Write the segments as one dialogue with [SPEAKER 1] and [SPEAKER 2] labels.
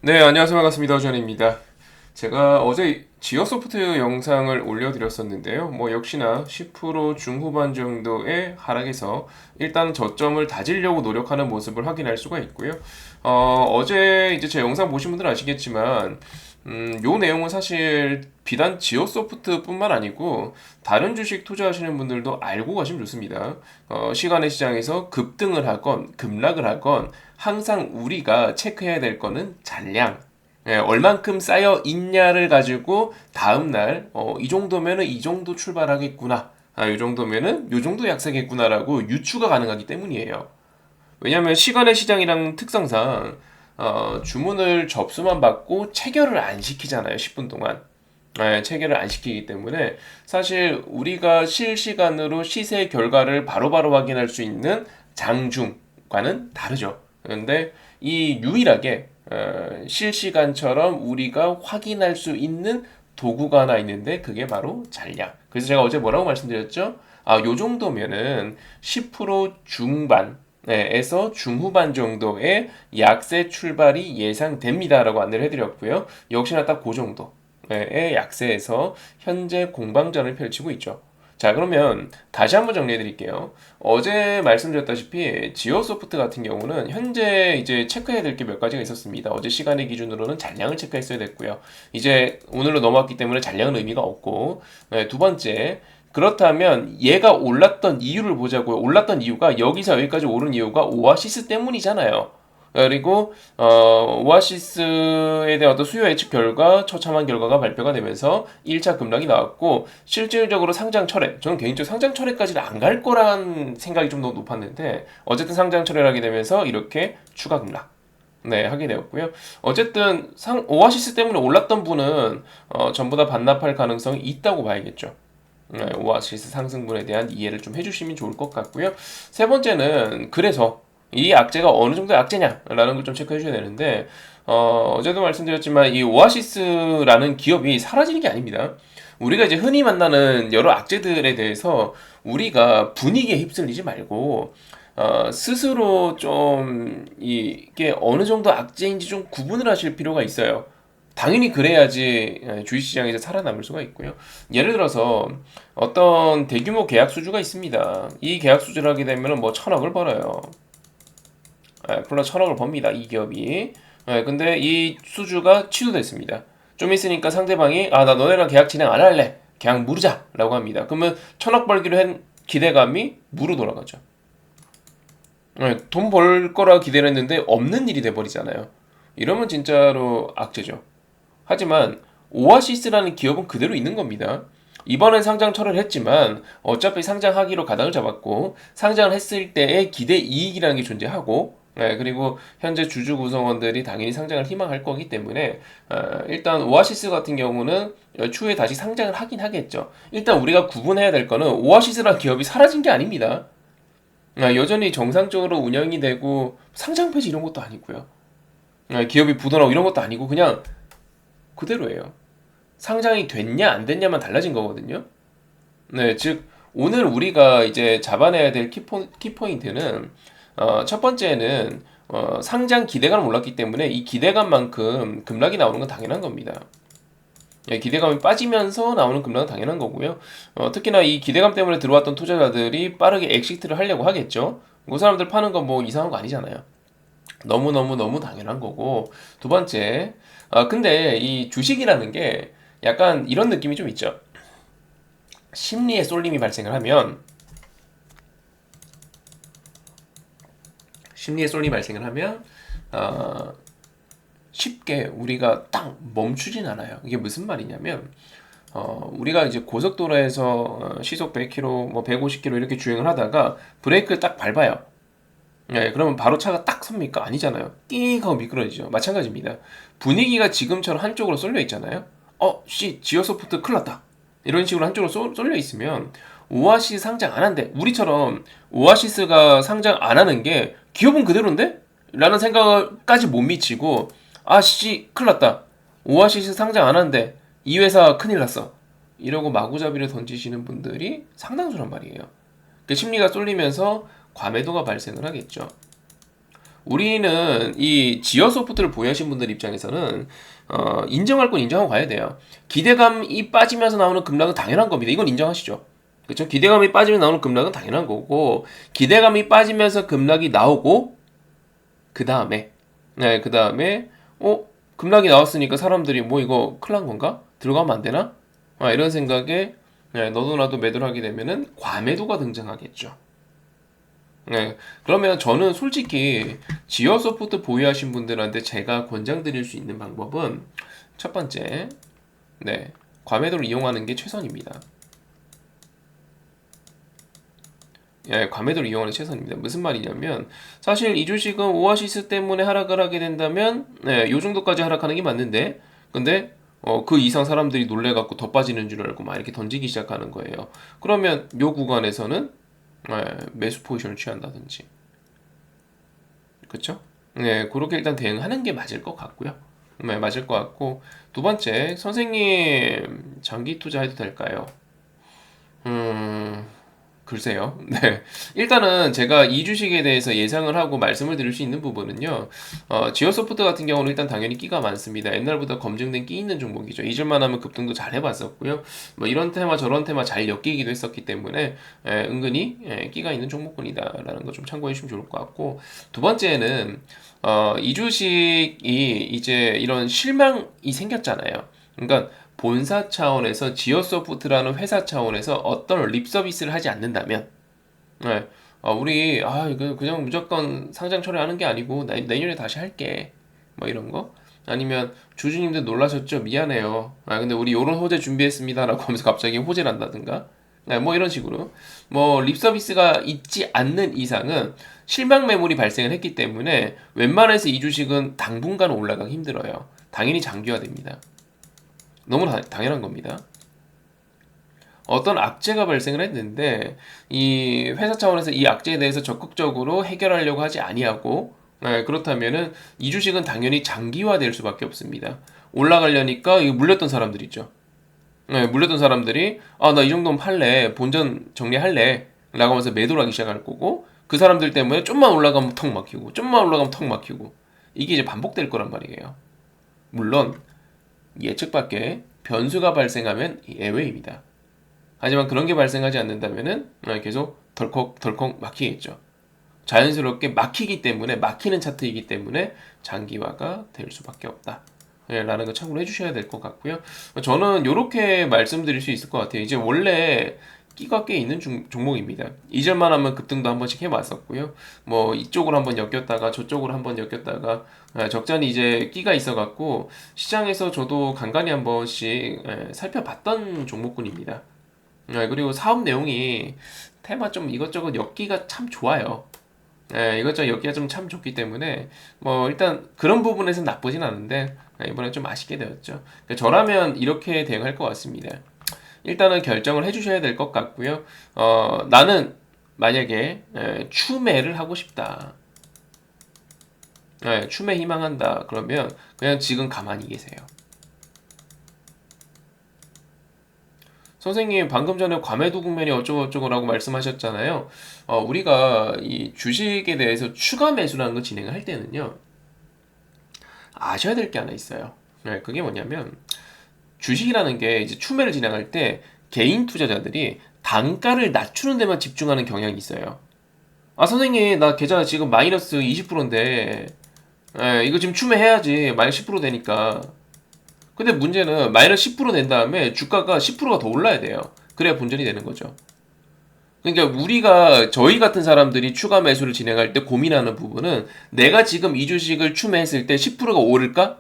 [SPEAKER 1] 네, 안녕하세요. 반갑습니다. 전입니다. 제가 어제 지오소프트 영상을 올려드렸었는데요. 뭐 역시나 10% 중후반 정도의 하락에서 일단 저점을 다지려고 노력하는 모습을 확인할 수가 있고요. 어제 이제 제 영상 보신 분들은 아시겠지만 요 내용은 사실 비단 지오소프트뿐만 아니고 다른 주식 투자하시는 분들도 알고 가시면 좋습니다. 시간의 시장에서 급등을 하건 급락을 하건 항상 우리가 체크해야 될 거는 잔량. 예, 얼만큼 쌓여 있냐를 가지고 다음날 이 정도면은 이 정도 출발하겠구나. 이 정도면은 요 정도 약세겠구나라고 유추가 가능하기 때문이에요. 왜냐하면 시간의 시장이랑 특성상 주문을 접수만 받고 체결을 안 시키잖아요. 10분 동안. 네, 체결을 안 시키기 때문에 사실 우리가 실시간으로 시세 결과를 바로바로 확인할 수 있는 장중과는 다르죠. 그런데 이 유일하게 실시간처럼 우리가 확인할 수 있는 도구가 하나 있는데 그게 바로 잔량. 그래서 제가 어제 뭐라고 말씀드렸죠? 요 정도면은 10% 중반 에서 중후반 정도의 약세 출발이 예상됩니다라고 안내를 해드렸고요. 역시나 딱 그 정도의 약세에서 현재 공방전을 펼치고 있죠. 자, 그러면 다시 한번 정리해 드릴게요. 어제 말씀드렸다시피 지오소프트 같은 경우는 현재 이제 체크해야 될 게 몇 가지가 있었습니다. 어제 시간의 기준으로는 잔량을 체크했어야 됐고요. 이제 오늘로 넘어왔기 때문에 잔량은 의미가 없고, 두 번째, 그렇다면 얘가 올랐던 이유를 보자고요. 올랐던 이유가 여기서 여기까지 오른 이유가 오아시스 때문이잖아요. 그리고 오아시스에 대한 어떤 수요 예측 결과 처참한 결과가 발표가 되면서 1차 급락이 나왔고 실질적으로 상장 철회 저는 개인적으로 상장 철회까지는 안 갈 거란 생각이 좀 더 높았는데 어쨌든 상장 철회를 하게 되면서 이렇게 추가 급락 네, 하게 되었고요. 어쨌든 오아시스 때문에 올랐던 분은 전부 다 반납할 가능성이 있다고 봐야겠죠. 네, 오아시스 상승분에 대한 이해를 좀 해주시면 좋을 것 같고요. 세 번째는 그래서 이 악재가 어느 정도 악재냐라는 걸 좀 체크해 주셔야 되는데 어제도 말씀드렸지만 이 오아시스라는 기업이 사라지는 게 아닙니다. 우리가 이제 흔히 만나는 여러 악재들에 대해서 우리가 분위기에 휩쓸리지 말고 스스로 좀 이게 어느 정도 악재인지 좀 구분을 하실 필요가 있어요. 당연히 그래야지 주식시장에서 살아남을 수가 있고요. 예를 들어서 어떤 대규모 계약 수주가 있습니다. 이 계약 수주를 하게 되면 뭐 천억을 벌어요. 플러스 천억을 법니다. 이 기업이. 근데 이 수주가 취소됐습니다. 좀 있으니까 상대방이 나 너네랑 계약 진행 안 할래. 그냥 무르자 라고 합니다. 그러면 천억 벌기로 한 기대감이 무로 돌아가죠. 돈 벌 거라 기대를 했는데 없는 일이 돼버리잖아요. 이러면 진짜로 악재죠. 하지만 오아시스라는 기업은 그대로 있는 겁니다. 이번엔 상장 철회를 했지만 어차피 상장하기로 가닥을 잡았고 상장을 했을 때의 기대 이익이라는 게 존재하고 그리고 현재 주주 구성원들이 당연히 상장을 희망할 거기 때문에 일단 오아시스 같은 경우는 추후에 다시 상장을 하긴 하겠죠. 일단 우리가 구분해야 될 거는 오아시스라는 기업이 사라진 게 아닙니다. 여전히 정상적으로 운영이 되고 상장 폐지 이런 것도 아니고요. 기업이 부도나고 이런 것도 아니고 그냥 그대로예요. 상장이 됐냐 안 됐냐만 달라진 거거든요. 네, 즉 오늘 우리가 이제 잡아내야 될 키포인트는 첫 번째는 상장 기대감을 올랐기 때문에 이 기대감만큼 급락이 나오는 건 당연한 겁니다. 예, 기대감이 빠지면서 나오는 급락은 당연한 거고요. 특히나 이 기대감 때문에 들어왔던 투자자들이 빠르게 엑시트를 하려고 하겠죠. 그 사람들 파는 건 뭐 이상한 거 아니잖아요. 너무너무너무 당연한 거고. 두 번째, 근데 이 주식이라는 게 약간 이런 느낌이 좀 있죠. 심리의 쏠림이 발생을 하면, 심리의 쏠림이 발생을 하면, 어, 쉽게 우리가 딱 멈추진 않아요. 이게 무슨 말이냐면, 우리가 이제 고속도로에서 시속 100km, 뭐 150km 이렇게 주행을 하다가 브레이크를 딱 밟아요. 네, 그러면 바로 차가 딱 섭니까? 아니잖아요. 띵 하고 미끄러지죠. 마찬가지입니다. 분위기가 지금처럼 한쪽으로 쏠려 있잖아요. 지오소프트 큰일 났다. 이런 식으로 한쪽으로 쏠려 있으면 오아시스 상장 안 한대. 우리처럼 오아시스가 상장 안 하는 게 기업은 그대로인데? 라는 생각까지 못 미치고 큰일 났다. 오아시스 상장 안 한대. 이 회사 큰일 났어. 이러고 마구잡이를 던지시는 분들이 상당수란 말이에요. 그 심리가 쏠리면서 과매도가 발생을 하겠죠. 우리는 이 지어 소프트를 보유하신 분들 입장에서는 인정할 건 인정하고 가야 돼요. 기대감이 빠지면서 나오는 급락은 당연한 겁니다. 이건 인정하시죠? 그렇죠? 기대감이 빠지면 나오는 급락은 당연한 거고, 기대감이 빠지면서 급락이 나오고, 그 다음에 그 다음에 급락이 나왔으니까 사람들이 뭐 이거 큰일 난 건가? 들어가면 안 되나? 이런 생각에 너도 나도 매도를 하게 되면은 과매도가 등장하겠죠. 그러면 저는 솔직히 지어 소프트 보유하신 분들한테 제가 권장드릴 수 있는 방법은 첫 번째, 과매도를 이용하는 게 최선입니다. 과매도를 이용하는 최선입니다. 무슨 말이냐면 사실 이 주식은 오아시스 때문에 하락을 하게 된다면 요 정도까지 하락하는 게 맞는데 근데 그 이상 사람들이 놀래갖고 더 빠지는 줄 알고 막 이렇게 던지기 시작하는 거예요. 그러면 요 구간에서는 매수 포지션을 취한다든지 그렇죠? 그렇게 일단 대응하는 게 맞을 것 같고요. 맞을 것 같고 두 번째 선생님 장기 투자해도 될까요? 음, 글쎄요. 네. 일단은 제가 이 주식에 대해서 예상을 하고 말씀을 드릴 수 있는 부분은요. 지오소프트 같은 경우는 일단 당연히 끼가 많습니다. 옛날보다 검증된 끼 있는 종목이죠. 잊을만 하면 급등도 잘 해봤었고요. 뭐 이런 테마 저런 테마 잘 엮이기도 했었기 때문에 은근히 끼가 있는 종목군이다라는 거 좀 참고해 주시면 좋을 것 같고 두 번째는 이 주식이 이제 이런 실망이 생겼잖아요. 그러니까 본사 차원에서 지오소프트라는 회사 차원에서 어떤 립 서비스를 하지 않는다면 우리 이거 그냥 무조건 상장 처리하는 게 아니고 내년에 다시 할게 뭐 이런 거 아니면 주주님들 놀라셨죠? 미안해요. 근데 우리 요런 호재 준비했습니다라고 하면서 갑자기 호재를 한다든가 뭐 이런 식으로 뭐 립 서비스가 있지 않는 이상은 실망 매물이 발생을 했기 때문에 웬만해서 이 주식은 당분간 올라가기 힘들어요. 당연히 장기화됩니다. 너무 당연한 겁니다. 어떤 악재가 발생을 했는데 이 회사 차원에서 이 악재에 대해서 적극적으로 해결하려고 하지 아니하고 그렇다면은 이 주식은 당연히 장기화될 수밖에 없습니다. 올라가려니까 이거 물렸던 사람들 있죠. 물렸던 사람들이 나 이 정도면 팔래 본전 정리할래 라고 하면서 매도를 하기 시작할 거고 그 사람들 때문에 좀만 올라가면 턱 막히고 좀만 올라가면 턱 막히고 이게 이제 반복될 거란 말이에요. 물론 예측 밖의 변수가 발생하면 예외입니다. 하지만 그런 게 발생하지 않는다면은 계속 덜컥 막히겠죠. 자연스럽게 막히기 때문에 막히는 차트이기 때문에 장기화가 될 수밖에 없다. 라는 거 참고로 해주셔야 될 것 같고요. 저는 이렇게 말씀드릴 수 있을 것 같아요. 이제 원래 끼가 꽤 있는 종목입니다. 이절만 하면 급등도 한 번씩 해봤었고요. 뭐 이쪽으로 한번 엮였다가 저쪽으로 한번 엮였다가 적잖이 이제 끼가 있어갖고 시장에서 저도 간간히 한 번씩 살펴봤던 종목군입니다. 그리고 사업 내용이 테마 좀 이것저것 엮기가 참 좋아요. 이것저것 엮기가 좀 참 좋기 때문에 뭐 일단 그런 부분에서는 나쁘진 않은데 이번에 좀 아쉽게 되었죠. 그러니까 저라면 이렇게 대응할 것 같습니다. 일단은 결정을 해주셔야 될 것 같고요. 나는 만약에 추매를 하고 싶다. 추매 희망한다. 그러면 그냥 지금 가만히 계세요. 선생님 방금 전에 과매도 국면이 어쩌고저쩌고라고 말씀하셨잖아요. 우리가 이 주식에 대해서 추가 매수라는 거 진행을 할 때는요. 아셔야 될 게 하나 있어요. 그게 뭐냐면 주식이라는 게 이제 추매를 진행할 때 개인 투자자들이 단가를 낮추는 데만 집중하는 경향이 있어요. 선생님 나 계좌 지금 마이너스 20%인데 이거 지금 추매해야지 마이너스 10% 되니까. 근데 문제는 마이너스 10%된 다음에 주가가 10%가 더 올라야 돼요. 그래야 본전이 되는 거죠. 그러니까 우리가 저희 같은 사람들이 추가 매수를 진행할 때 고민하는 부분은 내가 지금 이 주식을 추매했을 때 10%가 오를까?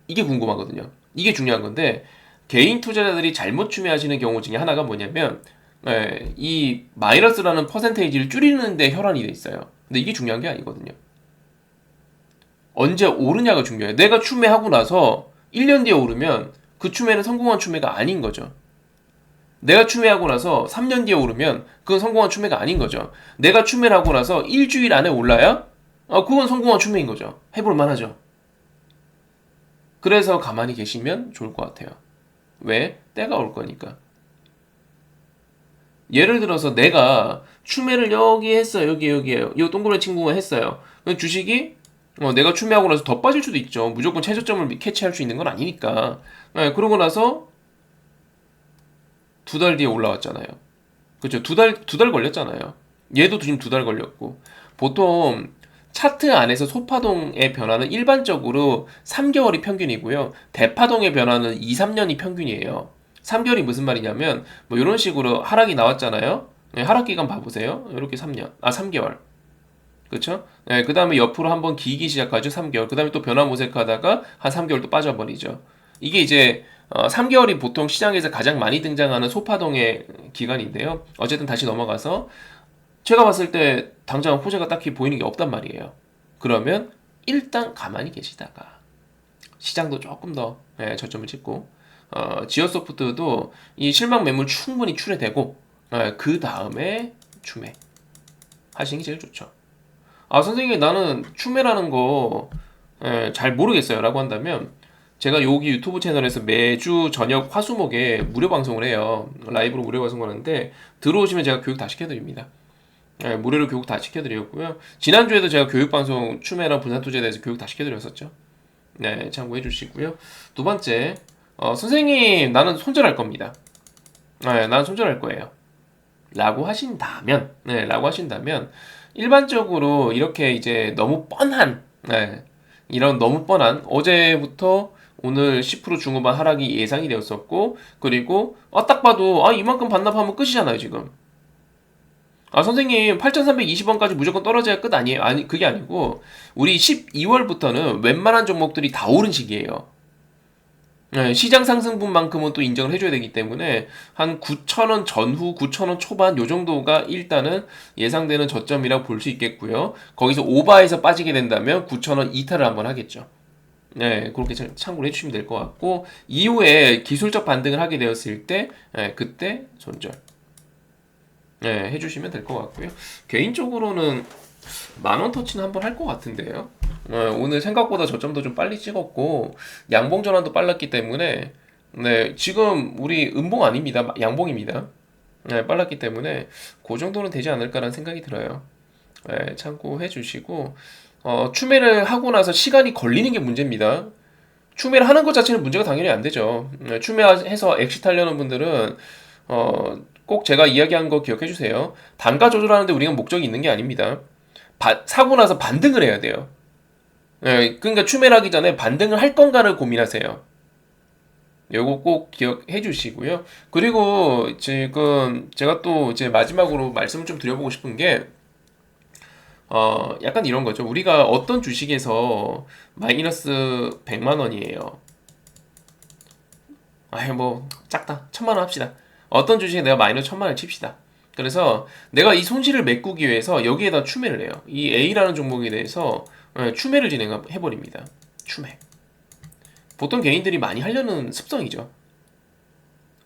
[SPEAKER 1] 이게 궁금하거든요. 이게 중요한 건데 개인 투자자들이 잘못 추매하시는 경우 중에 하나가 뭐냐면 이 마이너스라는 퍼센테이지를 줄이는 데 혈안이 돼 있어요. 근데 이게 중요한 게 아니거든요. 언제 오르냐가 중요해요. 내가 추매하고 나서 1년 뒤에 오르면 그 추매는 성공한 추매가 아닌 거죠. 내가 추매하고 나서 3년 뒤에 오르면 그건 성공한 추매가 아닌 거죠. 내가 추매를 하고 나서 일주일 안에 올라야 그건 성공한 추매인 거죠. 해볼 만하죠. 그래서 가만히 계시면 좋을 것 같아요. 왜? 때가 올 거니까. 예를 들어서 내가 추매를 여기 했어요. 여기에요. 이 동그란 친구가 했어요. 그럼 주식이 내가 추매하고 나서 더 빠질 수도 있죠. 무조건 최저점을 캐치할 수 있는 건 아니니까. 네, 그러고 나서 2달 뒤에 올라왔잖아요. 그렇죠. 두 달 걸렸잖아요. 얘도 지금 2달 걸렸고. 보통 차트 안에서 소파동의 변화는 일반적으로 3개월이 평균이고요. 대파동의 변화는 2, 3년이 평균이에요. 3개월이 무슨 말이냐면 뭐 이런 식으로 하락이 나왔잖아요. 네, 하락 기간 봐보세요. 이렇게 3개월. 그렇죠? 네, 그 다음에 옆으로 한번 기기 시작하죠. 3개월. 그 다음에 또 변화 모색하다가 한 3개월 또 빠져버리죠. 이게 이제 3개월이 보통 시장에서 가장 많이 등장하는 소파동의 기간인데요. 어쨌든 다시 넘어가서 제가 봤을 때 당장 호재가 딱히 보이는 게 없단 말이에요. 그러면 일단 가만히 계시다가 시장도 조금 더 저점을 찍고 지어소프트도 이 실망 매물 충분히 출회되고 그 다음에 추매 하시는 게 제일 좋죠. 아 선생님 나는 추매라는 거 잘 모르겠어요 라고 한다면 제가 여기 유튜브 채널에서 매주 저녁 화수목에 무료 방송을 해요. 라이브로 무료 방송을 하는데 들어오시면 제가 교육 다 시켜드립니다. 무료로 교육 다 시켜드렸고요. 지난주에도 제가 교육방송 추매랑 분산투자에 대해서 교육 다 시켜드렸었죠. 네, 참고해 주시고요. 두 번째, 선생님, 나는 손절할 겁니다. 나는 손절할 거예요. 라고 하신다면, 일반적으로 이렇게 이제 너무 뻔한, 이런 너무 뻔한, 어제부터 오늘 10% 중후반 하락이 예상이 되었었고, 그리고, 딱 봐도, 이만큼 반납하면 끝이잖아요, 지금. 선생님, 8,320원까지 무조건 떨어져야 끝 아니에요? 아니, 그게 아니고, 우리 12월부터는 웬만한 종목들이 다 오른 시기예요. 시장 상승분만큼은 또 인정을 해줘야 되기 때문에, 한 9,000원 전후, 9,000원 초반, 요 정도가 일단은 예상되는 저점이라고 볼 수 있겠고요. 거기서 오바해서 빠지게 된다면 9,000원 이탈을 한번 하겠죠. 네, 그렇게 참고를 해주시면 될 것 같고, 이후에 기술적 반등을 하게 되었을 때, 그때 손절. 해주시면 될 것 같고요. 개인적으로는 10,000원 터치는 한번 할 것 같은데요. 오늘 생각보다 저점도 좀 빨리 찍었고 양봉 전환도 빨랐기 때문에 지금 우리 음봉 아닙니다. 양봉입니다. 빨랐기 때문에 그 정도는 되지 않을까라는 생각이 들어요. 참고해 주시고 추매를 하고 나서 시간이 걸리는 게 문제입니다. 추매를 하는 것 자체는 문제가 당연히 안 되죠. 추매해서 엑시트하려는 분들은 꼭 제가 이야기한 거 기억해 주세요. 단가 조절하는데 우리가 목적이 있는 게 아닙니다. 사고 나서 반등을 해야 돼요. 그러니까 추매를 하기 전에 반등을 할 건가를 고민하세요. 요거 꼭 기억해 주시고요. 그리고 지금 제가 또 이제 마지막으로 말씀을 좀 드려보고 싶은 게 약간 이런 거죠. 우리가 어떤 주식에서 마이너스 100만 원이에요. 뭐 작다. 1,000만 원 합시다. 어떤 주식에 내가 마이너스 1,000만 원 칩시다. 그래서 내가 이 손실을 메꾸기 위해서 여기에다 추매를 해요. 이 A라는 종목에 대해서 추매를 진행해버립니다. 추매. 보통 개인들이 많이 하려는 습성이죠.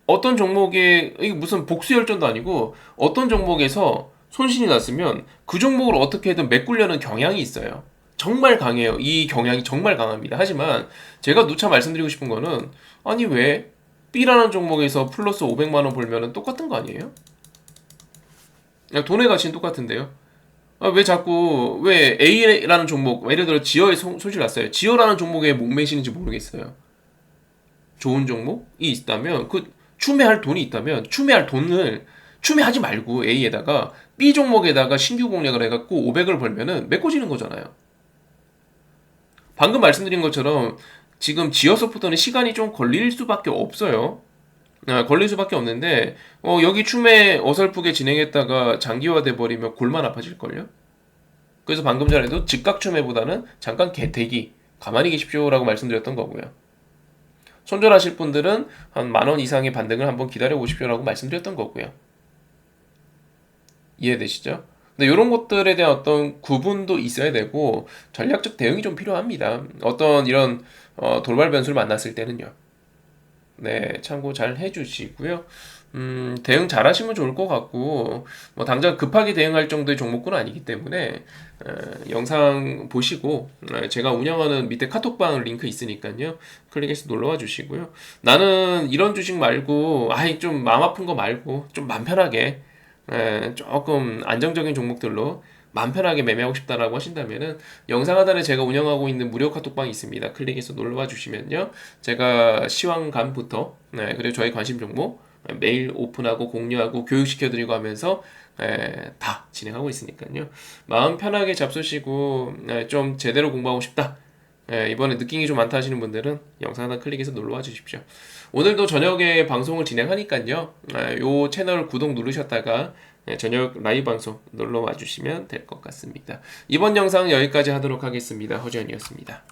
[SPEAKER 1] 어떤 종목에 이게 무슨 복수열전도 아니고 어떤 종목에서 손실이 났으면 그 종목을 어떻게든 메꾸려는 경향이 있어요. 정말 강해요. 이 경향이 정말 강합니다. 하지만 제가 누차 말씀드리고 싶은 거는 아니 왜 B라는 종목에서 플러스 500만 원 벌면은 똑같은 거 아니에요? 돈의 가치는 똑같은데요. 왜 A라는 종목, 예를 들어 지어에 손실 났어요. 지어라는 종목에 목매시는지 모르겠어요. 좋은 종목이 있다면, 추매할 돈이 있다면, 추매할 돈을 추매하지 말고 A에다가 B 종목에다가 신규 공략을 해갖고 500을 벌면은 메꿔지는 거잖아요. 방금 말씀드린 것처럼 지금 지어소프트는 시간이 좀 걸릴 수밖에 없어요. 걸릴 수밖에 없는데 여기 추매 어설프게 진행했다가 장기화돼 버리면 골만 아파질걸요. 그래서 방금 전에도 즉각 추매보다는 잠깐 대기 가만히 계십시오라고 말씀드렸던 거고요. 손절하실 분들은 한 10,000원 이상의 반등을 한번 기다려 보십시오라고 말씀드렸던 거고요. 이해되시죠? 근데 이런 것들에 대한 어떤 구분도 있어야 되고 전략적 대응이 좀 필요합니다. 어떤 이런 돌발 변수를 만났을 때는요. 참고 잘 해주시고요. 대응 잘 하시면 좋을 것 같고, 뭐, 당장 급하게 대응할 정도의 종목군은 아니기 때문에, 영상 보시고, 제가 운영하는 밑에 카톡방 링크 있으니까요. 클릭해서 놀러와 주시고요. 나는 이런 주식 말고, 좀 마음 아픈 거 말고, 좀 맘 편하게, 조금 안정적인 종목들로 마음 편하게 매매하고 싶다라고 하신다면은 영상 하단에 제가 운영하고 있는 무료 카톡방이 있습니다. 클릭해서 놀러와 주시면요. 제가 시황감부터 그리고 저희 관심 종목 매일 오픈하고 공유하고 교육시켜드리고 하면서 다 진행하고 있으니까요. 마음 편하게 잡수시고 좀 제대로 공부하고 싶다. 이번에 느낀 게 좀 많다 하시는 분들은 영상 하나 클릭해서 놀러와 주십시오. 오늘도 저녁에 방송을 진행하니까요. 요 채널 구독 누르셨다가 저녁 라이브 방송 놀러와 주시면 될 것 같습니다. 이번 영상 여기까지 하도록 하겠습니다. 허지연이었습니다.